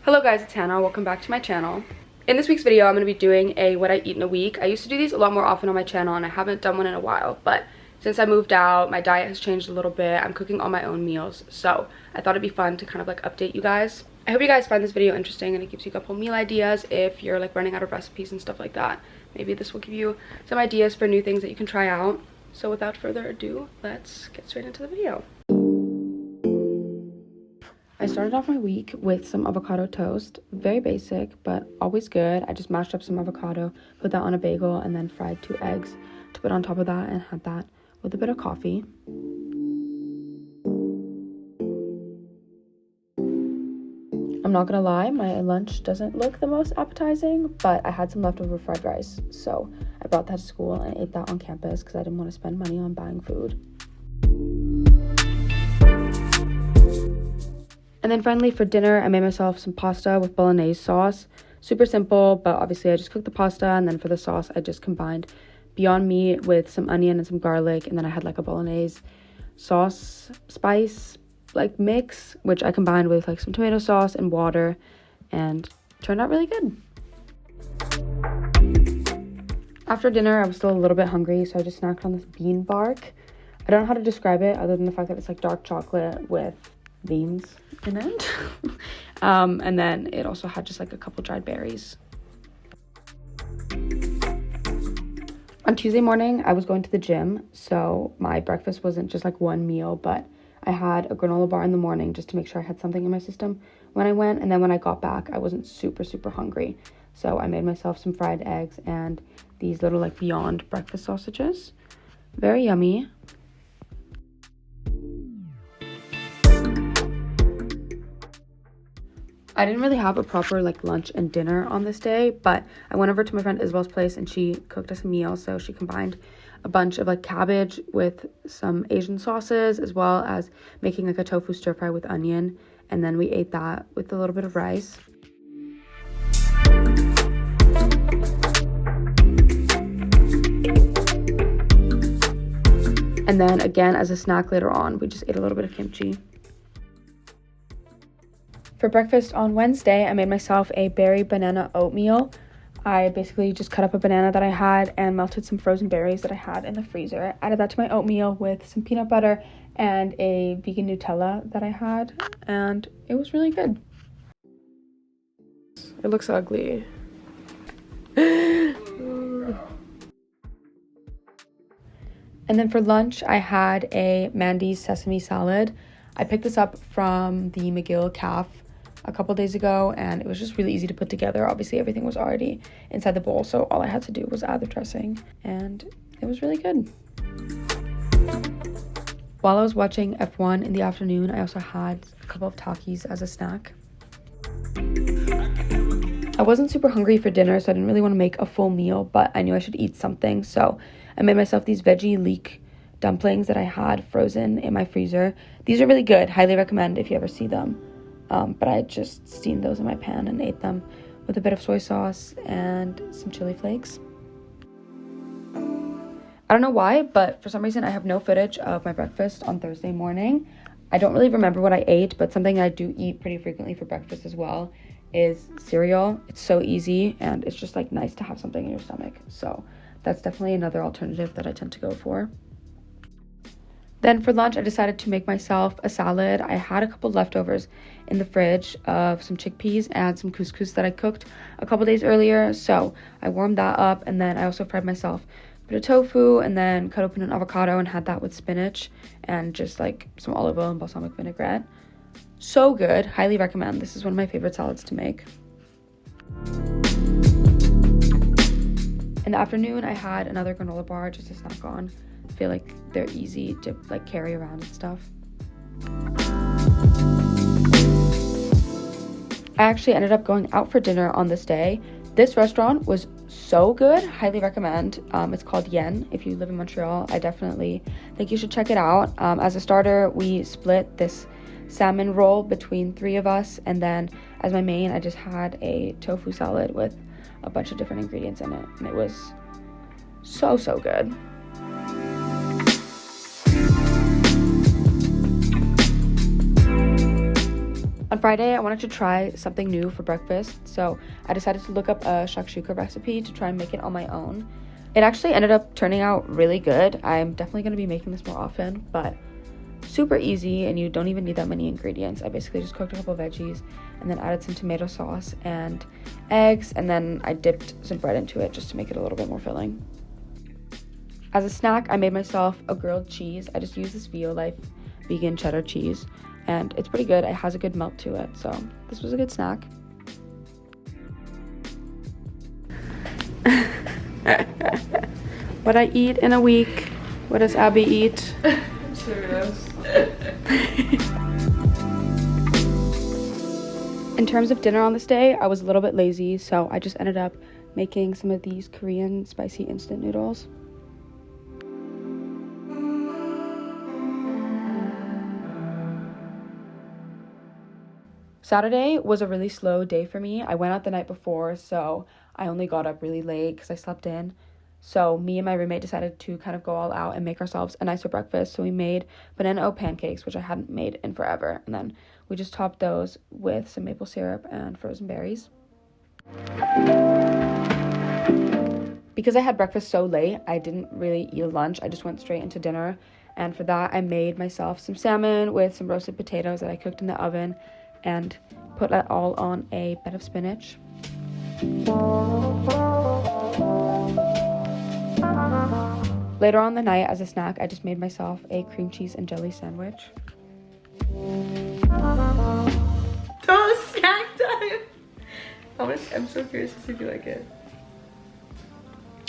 Hello guys, it's Hannah. Welcome back to my channel. In this week's video, I'm going to be doing a what I eat in a week. I used to do these a lot more often on my channel and I haven't done one in a while, but since I moved out, my diet has changed a little bit. I'm cooking all my own meals, so I thought it'd be fun to kind of like update you guys. I hope you guys find this video interesting and it gives you a couple meal ideas if you're like running out of recipes and stuff like that. Maybe this will give you some ideas for new things that you can try out. So without further ado, let's get straight into the video. I started off my week with some avocado toast. Very basic, but always good. I just mashed up some avocado, put that on a bagel, and then fried 2 eggs to put on top of that and had that with a bit of coffee. I'm not gonna lie, my lunch doesn't look the most appetizing, but I had some leftover fried rice, so I brought that to school and ate that on campus because I didn't want to spend money on buying food. And then finally for dinner, I made myself some pasta with bolognese sauce. Super simple, but obviously I just cooked the pasta, and then for the sauce, I just combined Beyond Meat with some onion and some garlic, and then I had like a bolognese sauce spice like mix, which I combined with like some tomato sauce and water, and turned out really good. After dinner, I was still a little bit hungry, so I just snacked on this bean bark. I don't know how to describe it other than the fact that it's like dark chocolate with beans in it. And then it also had just like a couple dried berries. On Tuesday morning, I was going to the gym, so my breakfast wasn't just like one meal, but I had a granola bar in the morning just to make sure I had something in my system when I went, and then when I got back, I wasn't super hungry, so I made myself some fried eggs and these little like Beyond breakfast sausages. Very yummy. I didn't really have a proper like lunch and dinner on this day, but I went over to my friend Isabel's place and she cooked us a meal. So she combined a bunch of like cabbage with some Asian sauces, as well as making like a tofu stir fry with onion. And then we ate that with a little bit of rice. And then again, as a snack later on, we just ate a little bit of kimchi. For breakfast on Wednesday, I made myself a berry banana oatmeal. I basically just cut up a banana that I had and melted some frozen berries that I had in the freezer. Added that to my oatmeal with some peanut butter and a vegan Nutella that I had, and it was really good. It looks ugly. And then for lunch, I had a Mandy's sesame salad. I picked this up from the McGill Calf a couple days ago, and it was just really easy to put together. Obviously, everything was already inside the bowl, so all I had to do was add the dressing, and it was really good. While I was watching F1 in the afternoon, I also had a couple of Takis as a snack. I wasn't super hungry for dinner, so I didn't really want to make a full meal, but I knew I should eat something, so I made myself these veggie leek dumplings that I had frozen in my freezer. These are really good. Highly recommend if you ever see them. But I just steamed those in my pan and ate them with a bit of soy sauce and some chili flakes. I don't know why, but for some reason I have no footage of my breakfast on Thursday morning. I don't really remember what I ate, but something I do eat pretty frequently for breakfast as well is cereal. It's so easy, and it's just like nice to have something in your stomach. So that's definitely another alternative that I tend to go for. Then for lunch, I decided to make myself a salad. I had a couple leftovers in the fridge of some chickpeas and some couscous that I cooked a couple days earlier. So I warmed that up, and then I also fried myself a bit of tofu, and then cut open an avocado and had that with spinach and just like some olive oil and balsamic vinaigrette. So good. Highly recommend. This is one of my favorite salads to make. In the afternoon, I had another granola bar just to snack on. I feel like they're easy to like carry around and stuff. I actually ended up going out for dinner on this day. This restaurant was so good. Highly recommend. It's called Yen. If you live in Montreal, I definitely think you should check it out. As a starter, we split this salmon roll between 3 of us, and then as my main, I just had a tofu salad with a bunch of different ingredients in it, and it was so good. On Friday, I wanted to try something new for breakfast, so I decided to look up a shakshuka recipe to try and make it on my own. It actually ended up turning out really good. I'm definitely going to be making this more often, but super easy, and you don't even need that many ingredients. I basically just cooked a couple of veggies and then added some tomato sauce and eggs, and then I dipped some bread into it just to make it a little bit more filling. As a snack, I made myself a grilled cheese. I just used this Violife vegan cheddar cheese, and it's pretty good. It has a good melt to it, so this was a good snack. What I eat in a week. What does Abby eat? Cheerios. In terms of dinner on this day, I was a little bit lazy, so I just ended up making some of these Korean spicy instant noodles. Saturday was a really slow day for me. I went out the night before, so I only got up really late because I slept in. So me and my roommate decided to kind of go all out and make ourselves a nicer breakfast. So we made banana oat pancakes, which I hadn't made in forever. And then we just topped those with some maple syrup and frozen berries. Because I had breakfast so late, I didn't really eat lunch. I just went straight into dinner. And for that, I made myself some salmon with some roasted potatoes that I cooked in the oven and put that all on a bed of spinach. Later on the night, as a snack, I just made myself a cream cheese and jelly sandwich. Oh, snack time! I'm so curious to see if you like it.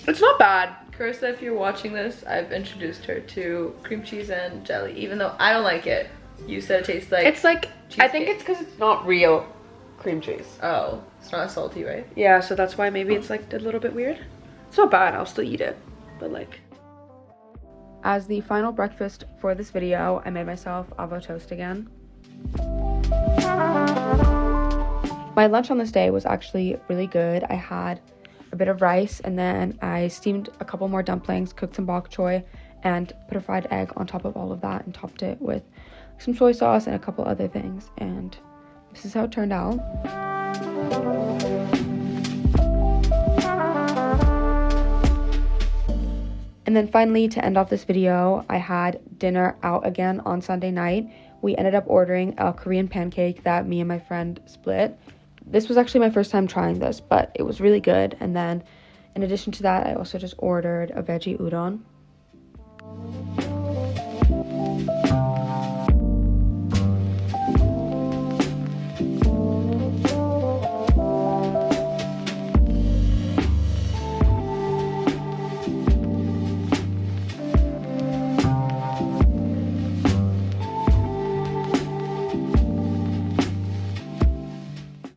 It's not bad. Carissa, if you're watching this, I've introduced her to cream cheese and jelly, even though I don't like it. You said it tastes like It's like, cheesecake. I think it's because it's not real cream cheese. Oh, it's not salty, right? Yeah, so that's why maybe it's like a little bit weird. It's not bad, I'll still eat it, but like. As the final breakfast for this video, I made myself avocado toast again. My lunch on this day was actually really good. I had a bit of rice, and then I steamed a couple more dumplings, cooked some bok choy, and put a fried egg on top of all of that and topped it with some soy sauce and a couple other things, and this is how it turned out. And then finally, to end off this video, I had dinner out again on Sunday night. We ended up ordering a Korean pancake that me and my friend split. This was actually my first time trying this, but it was really good. And then in addition to that, I also just ordered a veggie udon.